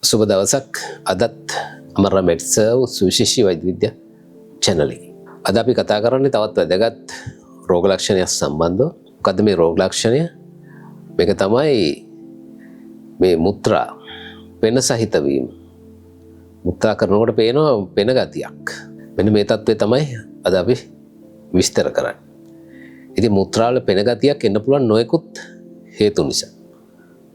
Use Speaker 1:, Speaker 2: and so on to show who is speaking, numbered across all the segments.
Speaker 1: සුබ දවසක්. අදත් අමරා මෙඩ්සර්ව් සුවිශේෂී වෛද්‍ය විද්‍යා channel එකේ. අද අපි කතා කරන්නේ තවත් වැදගත් රෝග ලක්ෂණයක් සම්බන්ධව. මොකද්ද මේ රෝග ලක්ෂණය? මේක තමයි මේ මුත්‍රා පෙන සහිත වීම. මුත්‍රා කරනකොට පේනවා පෙන ගතියක්. මෙන්න මේ தත්ත්වය තමයි අද අපි විස්තර කරන්නේ. ඉතින් මුත්‍රා වල පෙන ගතියක් එන්න පුළුවන් නොයෙකුත් හේතු නිසා.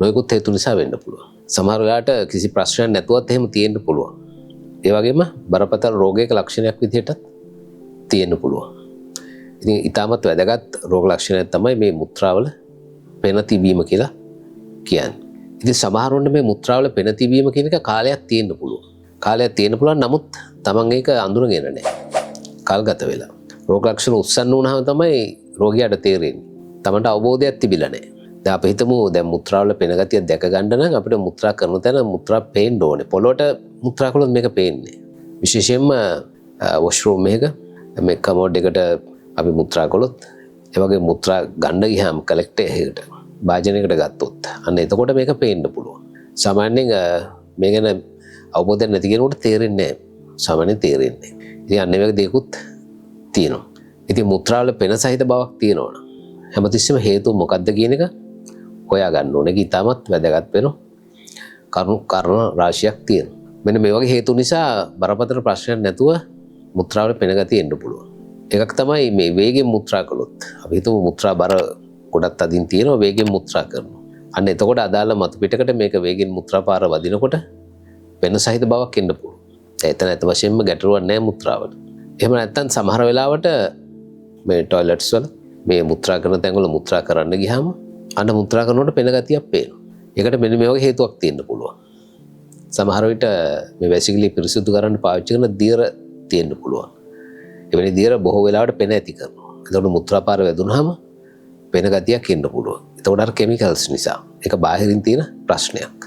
Speaker 1: නොයෙකුත් හේතු නිසා වෙන්න පුළුවන්. සමහර වෙලාවට කිසි ප්‍රශ්නයක් නැතුවත් එහෙම තියෙන්න පුළුවන්. ඒ වගේම බරපතල රෝගයක ලක්ෂණයක් විදිහටත් තියෙන්න පුළුවන්. ඉතින් ඊටමත් වැදගත් රෝග ලක්ෂණයක් තමයි මේ මුත්‍රාවල පෙන තිබීම කියලා කියන්නේ. ඉතින් සමහරවොන්ට මේ මුත්‍රාවල පෙන තිබීම කියන එක කාලයක් තියෙන්න පුළුවන්. කාලයක් තියෙන්න පුළුවන් නමුත් Taman ඒක අඳුරගෙන නැහැ. කල්ගත වෙලා. රෝග ලක්ෂණ උස්සන්න වුණාම තමයි රෝගියාට තේරෙන්නේ. Tamanට අවබෝධයක් තිබිලා නැහැ. දැන් අපි හිතමු දැන් මුත්‍රාවල පෙන ගතිය දැක ගන්න නම් අපිට මුත්‍රා කරන තැන මුත්‍රා පේන්න ඕනේ. පොළොවට මුත්‍රා කළොත් මේක පේන්නේ. විශේෂයෙන්ම වොෂ්රූම් එකක මේ කමෝඩ් එකට අපි මුත්‍රා කළොත් ඒ වගේ මුත්‍රා ගන්න ගියාම කලෙක්ටර් එකකට භාජනයකට ගත්තොත් අන්න එතකොට මේක පේන්න පුළුවන්. සාමාන්‍යයෙන් මේ ගැන අවබෝධයක් නැති කෙනෙකුට තේරෙන්නේ නැහැ. සාමාන්‍යයෙන් තේරෙන්නේ. ඉතින් අන්න ඒ වගේ දේකුත් තියෙනවා. ඉතින් මුත්‍රාවල පෙන සහිත බවක් තියෙනවා. හැමතිස්සෙම හේතුව මොකක්ද කියන එක හොයා ගන්න ඕනේ. ඒක ඉතාමත් වැදගත් වෙනවා. කරුණු රාශියක් තියෙනවා. මෙන්න මේ වගේ හේතු නිසා බරපතල ප්‍රශ්නයක් නැතුව මුත්‍රාවල පෙන ගතිය එන්න පුළුවන්. එකක් තමයි මේ වේගෙන් මුත්‍රා කළොත්. අපි හිතමු මුත්‍රා බර ගොඩක් තදින් තියෙනවා වේගෙන් මුත්‍රා කරනවා. අන්න එතකොට අදාළ මතු පිටකට මේක වේගෙන් මුත්‍රා පාර වදිනකොට පෙන සහිත බවක් එන්න පුළුවන්. එතන ඇත්ත වශයෙන්ම ගැටලුවක් නැහැ මුත්‍රාවල. එහෙම නැත්නම් සමහර වෙලාවට මේ টয়ලට්ස් වල මේ මුත්‍රා කරන තැන්වල මුත්‍රා කරන්න ගියාම අන්න මුත්‍රා කරනකොට පෙන ගතියක් පේනවා. ඒකට මෙන්න මේ වගේ හේතුවක් තියෙන්න පුළුවන්. සමහර විට මේ වැසිකිලි පිරිසිදු කරන්න පාවිච්චි කරන දියර තියෙන්න පුළුවන්. එවැනි දියර බොහෝ වෙලාවට පෙන ඇති කරනවා. එතකොට මුත්‍රා පාර වැදුනහම පෙන ගතියක් එන්න පුළුවන්. එතකොට අර කෙමිකල්ස් නිසා. ඒක බාහිරින් තියෙන ප්‍රශ්නයක්.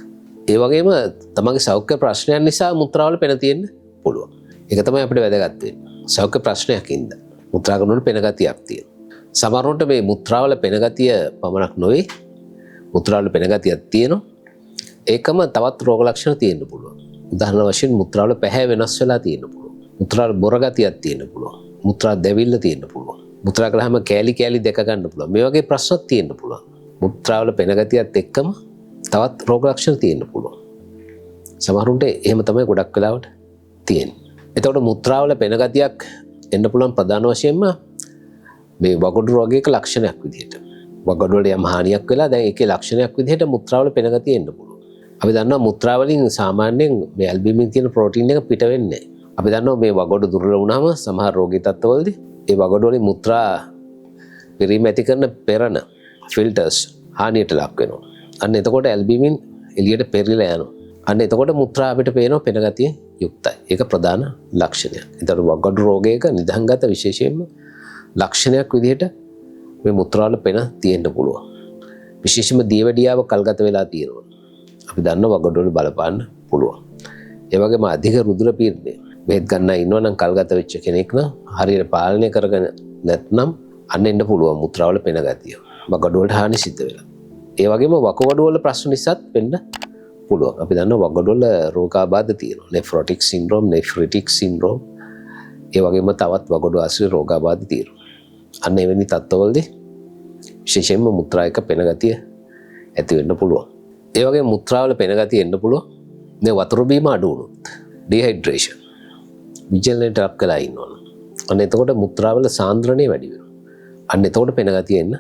Speaker 1: ඒ වගේම තමන්ගේ සෞඛ්‍ය ප්‍රශ්නයන් නිසා මුත්‍රාවල පෙන තියෙන්න පුළුවන්. ඒක තමයි අපිට වැදගත් වෙන්නේ. සෞඛ්‍ය ප්‍රශ්නයකින්ද මුත්‍රා කරනකොට පෙන ගතියක් තියෙනවා. සමහරවිට මේ මුත්‍රාවල පෙන ගතිය පමණක් නොවේ මුත්‍රාවල පෙන ගතියක් තියෙනවා. ඒකම තවත් රෝග ලක්ෂණ තියෙන්න පුළුවන්. උදාහරණ වශයෙන් මුත්‍රාවල පැහැ වෙනස් වෙලා තියෙන්න පුළුවන්. මුත්‍රාවල බොර ගතියක් තියෙන්න පුළුවන්. මුත්‍රා දැවිල්ල තියෙන්න පුළුවන්. මුත්‍රා කළාම කෑලි කෑලි දැක ගන්න පුළුවන්. මේ වගේ ප්‍රශ්නත් තියෙන්න පුළුවන්. මුත්‍රාවල පෙන ගතියත් එක්කම තවත් රෝග ලක්ෂණ තියෙන්න පුළුවන්. සමහරුන්ට එහෙම තමයි ගොඩක් වෙලාවට තියෙන්නේ. එතකොට මුත්‍රාවල පෙන ගතියක් එන්න පුළුවන් ප්‍රධාන වශයෙන්ම මේ වගොඩු රෝගයක ලක්ෂණයක් විදිහට. වගොඩු වල යම් හානියක් වෙලා දැන් ඒකේ ලක්ෂණයක් විදිහට මුත්‍රාවල පෙන ගතිය එන්න පුළුවන්. අපි දන්නවා මුත්‍රා වලින් සාමාන්‍යයෙන් මේ ඇල්බිමින් තියෙන ප්‍රෝටීන් එක පිට වෙන්නේ නැහැ. අපි දන්නවා මේ වගොඩු දුර්වල වුණාම සමහර රෝගී තත්ත්වවලදී ඒ වගොඩු වලින් මුත්‍රා පිරීම ඇති කරන පෙරණ ෆිල්ටර්ස් හානියට ලක් වෙනවා. අන්න එතකොට ඇල්බිමින් එළියට පෙරලිලා යනවා. අන්න එතකොට මුත්‍රා අපිට පේනවා පෙන ගතිය යුක්තයි. ඒක ප්‍රධාන ලක්ෂණයක්. ඒතර වගොඩු රෝගයක නිදහංගත විශේෂයෙන්ම ලක්ෂණයක් විදිහට මේ මුත්‍රාවල පෙන තියෙන්න පුළුවන්. විශේෂයෙන්ම දියවැඩියාව කල්ගත වෙලා තියෙනවා. අපි දන්න වගොඩු වල බලපාන්න පුළුවන්. ඒ වගේම අධික රුධිර පීඩනය. බෙහෙත් ගන්න ඉන්නවා නම් කල්ගත වෙච්ච කෙනෙක් නම් හරියට පාලනය කරගෙන නැත්නම් අන්න එන්න පුළුවන් මුත්‍රාවල පෙන ගතිය. වගොඩු වලට හානි සිද්ධ වෙලා. ඒ වගේම වකුගඩු වල ප්‍රශ්න නිසාත් වෙන්න පුළුවන්. අපි දන්නවා වකුගඩු වල රෝගාබාධ තියෙනවා. නෙෆ්‍රොටික් සින්ඩ්‍රෝම්, නෙෆ්‍රිටික් සින්ඩ්‍රෝම්. ඒ වගේම තවත් වකුගඩු ආශ්‍රිත රෝගාබාධ තියෙනවා. අන්න එවැනි තත්ත්වවලදී විශේෂයෙන්ම මුත්‍රා එක පෙන ගතිය ඇති වෙන්න පුළුවන්. ඒ වගේම මුත්‍රාවල පෙන ගතිය එන්න පුළුවන් මේ වතුර බීම අඩු වුණොත්. ඩිහයිඩ්‍රේෂන්. විජලන්ට අප් කළා ඉන්නවනේ. අන්න එතකොට මුත්‍රාවල සාන්ද්‍රණය වැඩි වෙනවා. අන්න එතකොට පෙන ගතිය එන්න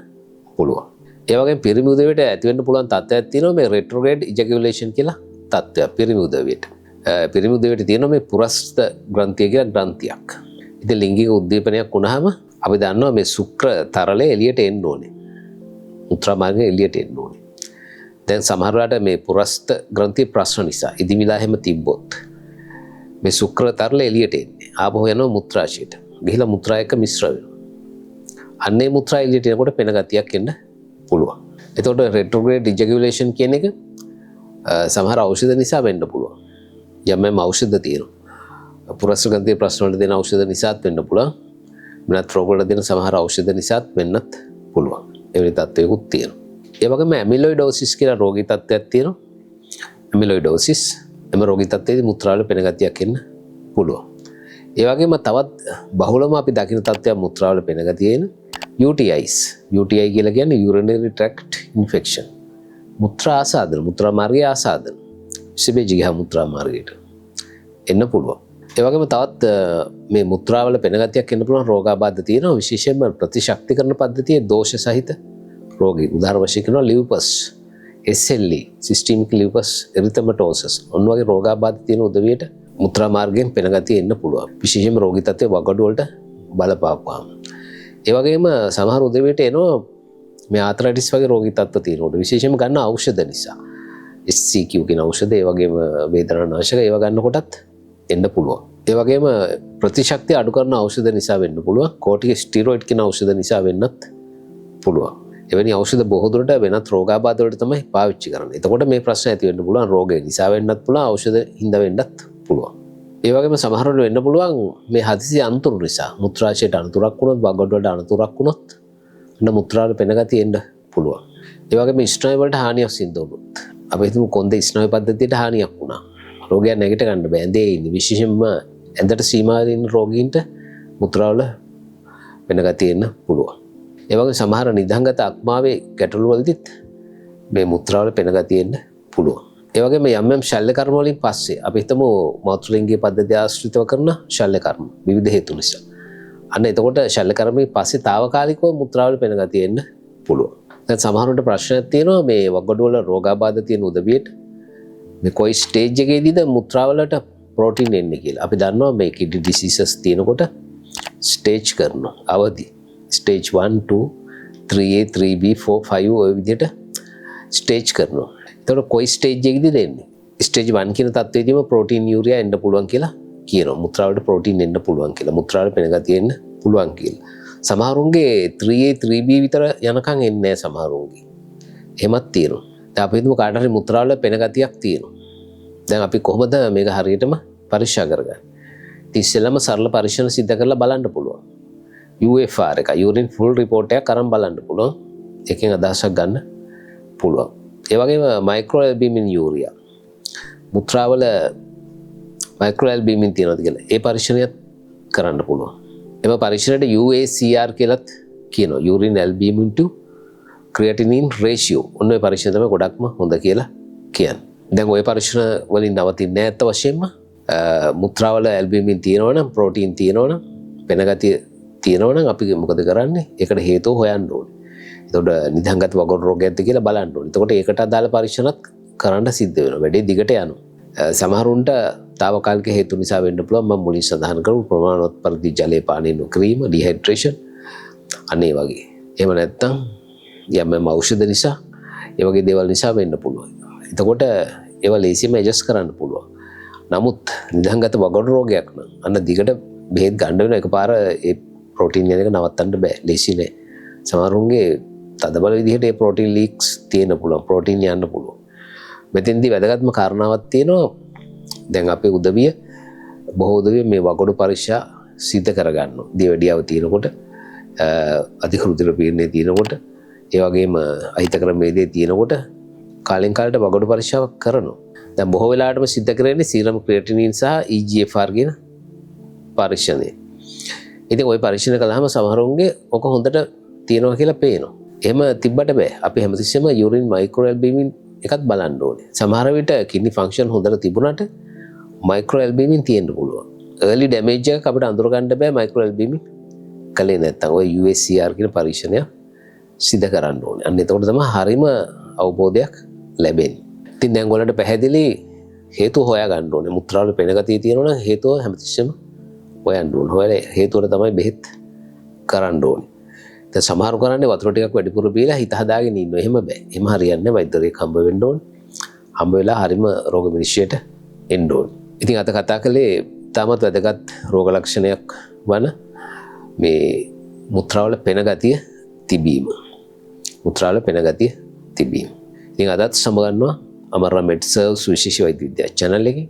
Speaker 1: පුළුවන්. ඒ වගේම පිරිමි උදවියට ඇති වෙන්න පුළුවන් තත්ත්වයක් තියෙනවා මේ රෙට්‍රෝග්‍රේඩ් ඉජැකියුලේෂන් කියලා තත්ත්වයක් පිරිමි උදවියට. පිරිමි උදවියට තියෙනවා මේ පුරස්ත ග්‍රන්ථිය කියලා ග්‍රන්ථියක්. ඉතින් ලිංගික උද්දීපනයක් වුණාම අපි දන්නවා මේ ශුක්‍ර තරලය එළියට එන්න ඕනේ. මුත්‍රා මාර්ගය එළියට එන්න ඕනේ. දැන් සමහර වෙලාවට මේ පුරස්ත ග්‍රන්ථිය ප්‍රශ්න නිසා ඉදිමිලා හැම තිබ්බොත් මේ ශුක්‍ර තරලය එළියට එන්නේ. ආපහු යනවා මුත්‍රාශයට. ගිහිලා මුත්‍රා එක්ක මිශ්‍ර වෙනවා. අන්නේ මුත්‍රා එළියට එනකොට පෙන ගතියක් එන්න පුළුවන්. එතකොට රෙට්‍රෝග්‍රේඩ් ඉජැකියුලේෂන් කියන එක සමහර ඖෂධ නිසා වෙන්න පුළුවන්. යම් ඖෂධ තියෙනවා. පුරස්ත ග්‍රන්ථිය ප්‍රශ්න වලට දෙන ඖෂධ නිසාත් වෙන්න පුළුවන්. වෙනත් රෝග වල දෙන සමහර ඖෂධ නිසාත් වෙන්නත් පුළුවන්. ඒ වෙලේ තත්ත්වයකුත් තියෙනවා. ඒ වගේම ඇමිලොයිඩෝසිස් කියලා රෝගී තත්ත්වයක් තියෙනවා. ඇමිලොයිඩෝසිස් එම රෝගී තත්ත්වයේදී මුත්‍රාවල පෙන ගතියක් එන්න පුළුවන්. ඒ වගේම තවත් බහුලම අපි දකින තත්ත්වයක් මුත්‍රාවල පෙන ගතිය එන UTIs. UTI කියලා කියන්නේ urinary tract infection. මුත්‍රා ආසාදන, මුත්‍රා මාර්ගයේ ආසාදන. විශේෂයෙන් ජීහ මුත්‍රා මාර්ගයට එන්න පුළුවන්. ඒ වගේම තවත් මේ මුත්‍රාවල පෙන ගතියක් එන්න පුළුවන් රෝගාබාධ තියෙනවා. විශේෂයෙන්ම ප්‍රතිශක්තිකරණ පද්ධතියේ දෝෂ සහිත රෝගී. උදාහරණ වශයෙන් කියනවා ලිව්පස්, SLE, systemic lupus erythematosus. ඔන්න වගේ රෝගාබාධ තියෙන උදවියට මුත්‍රා මාර්ගයෙන් පෙන ගතිය එන්න පුළුවන්. විශේෂයෙන්ම රෝගී තත්ත්වයේ වගඩු වලට බලපාපුවාම. ඒ වගේම සමහර උදවියට එනවා මේ ආතරයිටිස් වගේ රෝගී තත්ත්ව තියෙනකොට විශේෂයෙන්ම ගන්න ඖෂධ නිසා. SCQ කියන ඖෂධ ඒ වගේම වේදනානාශක ඒවා ගන්නකොටත් එන්න පුළුවන්. ඒ වගේම ප්‍රතිශක්තිය අඩු කරන ඖෂධ නිසා වෙන්න පුළුවන්. කෝටික ස්ටිරොයිඩ් කියන ඖෂධ නිසා වෙන්නත් පුළුවන්. එවැනි ඖෂධ බොහෝ දුරට වෙනත් රෝගාබාධ වලට තමයි පාවිච්චි කරන්නේ. එතකොට මේ ප්‍රශ්න ඇති වෙන්න පුළුවන් රෝගය නිසා වෙන්නත් පුළුවන් ඖෂධ හින්දා වෙන්නත් පුළුවන්. ඒ වගේම සමහර වෙලාවට වෙන්න පුළුවන් මේ හදිසි අනතුරු නිසා මුත්‍රාශයට අනතුරක් වුණොත් වගඩ වලට අනතුරක් වුණොත් අන්න මුත්‍රාවල පෙන ගතිය එන්න පුළුවන්. ඒ වගේම ස්නායු වලට හානියක් සිද්ධ වුණොත් අපි හිතමු කොන්දේ ස්නායු පද්ධතියට හානියක් වුණා. රෝගයක් නැගිට ගන්න බෑ. ඇඳේ ඉන්නේ විශේෂයෙන්ම ඇඳට සීමා වෙන රෝගීන්ට මුත්‍රාවල පෙන ගතිය එන්න පුළුවන්. ඒ වගේ සමහර නිදහංගත අක්මාවේ ගැටලු වලදීත් මේ මුත්‍රාවල පෙන ගතිය එන්න පුළුවන්. ඒ වගේම යම් ශල්‍ය කර්ම වලින් පස්සේ අපි හිතමු මාතෘලිංගික පද්ධතිය ආශ්‍රිතව කරන ශල්‍ය කර්ම විවිධ හේතු නිසා. අන්න එතකොට ශල්‍ය කර්මයේ පස්සේ తాවකාලිකව මුත්‍රාවල පෙන ගතිය එන්න පුළුවන්. දැන් සමහරවිට ප්‍රශ්නයක් තියෙනවා මේ වගඩු වල රෝගාබාධ තියෙන උදවියට මේ කොයි ස්ටේජ් එකේදීද මුත්‍රාවලට ප්‍රෝටීන් එන්නේ කියලා. අපි දන්නවා මේ කිඩ්නි ඩිසීසස් තියෙනකොට ස්ටේජ් කරනවා අවදි. ස්ටේජ් 1 2 3A 3B 4 5 ඔය විදිහට ස්ටේජ් කරනවා. එතකොට කොයි ස්ටේජ් එකේදීද එන්නේ? ස්ටේජ් 1 කියන තත්ත්වයේදීම ප්‍රෝටීන් යූරියා එන්න පුළුවන් කියලා කියනවා. මුත්‍රාවලට ප්‍රෝටීන් එන්න පුළුවන් කියලා. මුත්‍රාවල පෙන ගතිය එන්න පුළුවන් කියලා. සමහරුන්ගේ 3A 3B විතර යනකම් එන්නේ නැහැ සමහරුන්ගේ. එහෙමත් තියෙනවා. දැන් අපි හිතමු කාට හරි මුත්‍රාවල පෙන ගතියක් තියෙනවා. දැන් අපි කොහොමද මේක හරියටම පරීක්ෂා කරගන්නේ? ඉතින් ඉස්සෙල්ලාම සරල පරීක්ෂණ සිද්ධ කරලා බලන්න පුළුවන්. UFR එක urine full report එකක් අරන් බලන්න පුළුවන්. එකෙන් අදහසක් ගන්න පුළුවන්. ඒ වගේම microalbumin urea මුත්‍රාවල microalbumin තියෙනවද කියලා ඒ පරීක්ෂණයත් කරන්න පුළුවන්. එම පරීක්ෂණයට UACR කියලාත් කියනවා. urine albumin to creatinine ratio. ඔන්න ඔය පරීක්ෂණ තමයි ගොඩක්ම හොඳ කියලා කියන්නේ. දැන් ওই පරීක්ෂණ වලින් නවතින්නේ නැහැ අත වශයෙන්ම. මුත්‍රාවල ඇල්බියමින් තියෙනවනම් ප්‍රෝටීන් තියෙනවනම් පෙන ගතිය තියෙනවනම් අපි මොකද කරන්නේ? ඒකට හේතුව හොයන්න ඕනේ. එතකොට නිදහංගත වගඩු රෝගයක්ද කියලා බලන්න ඕනේ. එතකොට ඒකට අදාළ පරීක්ෂණත් කරන්න සිද්ධ වෙනවා. වැඩේ දිගට යනවා. සමහරුන්ට తాවකාලික හේතු නිසා වෙන්න පුළුවන්. මම මුලින් සඳහන් කරපු ප්‍රමාණවත් පරිදි ජලය පානය නොකිරීම, ඩිහයිඩ්‍රේෂන් අනේ වගේ. එහෙම නැත්නම් යම් ඖෂධ නිසා ඒ වගේ දේවල් නිසා වෙන්න පුළුවන්. එතකොට ඒවා ලේසියෙන්ම ඇඩ්ජස්ට් කරන්න පුළුවන්. නමුත් නිදහංගත වගඩු රෝගයක් නම් අන්න දිගට බෙහෙත් ගන්න වෙන එකපාර ඒ ප්‍රෝටීන් යන එක නවත්තන්න බෑ. ලේසි නෑ. සමහරුන්ගේ තදබල විදිහට ඒ ප්‍රෝටීන් ලීක්ස් තියෙන්න පුළුවන්. ප්‍රෝටීන් යන්න පුළුවන්. මෙතෙන්දී වැදගත්ම කාරණාවක් තියෙනවා. දැන් අපේ උදවිය බොහෝ උදවිය මේ වගඩු පරීක්ෂා සිද්ධ කරගන්නවා. දියවැඩියාව තියෙනකොට අධික රුධිර පීඩනය තියෙනකොට ඒ වගේම අහිතකර මේදේ තියෙනකොට කාලෙන් කාලට වගඩු පරීක්ෂාවක් කරනවා. දැන් බොහෝ වෙලාවටම සිද්ධ කරන්නේ සීරම් ක්‍රියේටිනින් සහ EGFR කියන පරීක්ෂණය. ඉතින් ওই පරීක්ෂණ කළාම සමහරුන්ගේ ඔක හොඳට තියෙනවා කියලා පේනවා. එහෙම තිබ්බට බෑ. අපි හැමතිස්සෙම යුරින් මයික්‍රෝඇල්බියමින් එකත් බලන්න ඕනේ. සමහර විට කිඩ්නි ෆන්ක්ෂන් හොඳට තිබුණාට මයික්‍රෝඇල්බියමින් තියෙන්න පුළුවන්. early damage එක අපිට අඳුර ගන්න බෑ මයික්‍රෝඇල්බියමින් කලේ නැත්තම් ඔය USCR කියන පරීක්ෂණය සිදු කරන්න ඕනේ. අන්න එතකොට තමයි හරිම අවබෝධයක් ලැබෙන්නේ. ඉතින් දැන් ඔයාලට පැහැදිලි හේතු හොයා ගන්න ඕනේ. මුත්‍රාවල පෙන ගතිය තියෙනවා නම් හේතුව හැමතිස්සෙම හොයන්න ඕනේ. හොයලා හේතුවට තමයි බෙහෙත් කරන්න ඕනේ. දැන් සමහරු කරන්නේ වතුර ටිකක් වැඩිපුර බීලා හිත හදාගෙන ඉන්නවා. එහෙම බෑ. එහෙම හරියන්නේ නැහැ. වෛද්‍යවරයෙක් හම්බ වෙන්න ඕනේ. හම්බ වෙලා හරිම රෝග විනිශ්චයට එන්න ඕනේ. ඉතින් අද කතා කළේ තාමත් වැදගත් රෝග ලක්ෂණයක් වන මේ මුත්‍රාවල පෙන ගතිය තිබීම. මුත්‍රාවල පෙන ගතිය තිබීම. ඉතින් අදත් සමගන්නවා අමරා මෙඩ් සර්ව් සුවිශේෂ වෛද්‍ය විද්‍යා channel එකේ.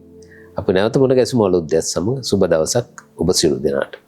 Speaker 1: අපි නැවත මුණ ගැසමු අලුත් දෙයක් සමග. සුබ දවසක් ඔබ සියලු දෙනාට.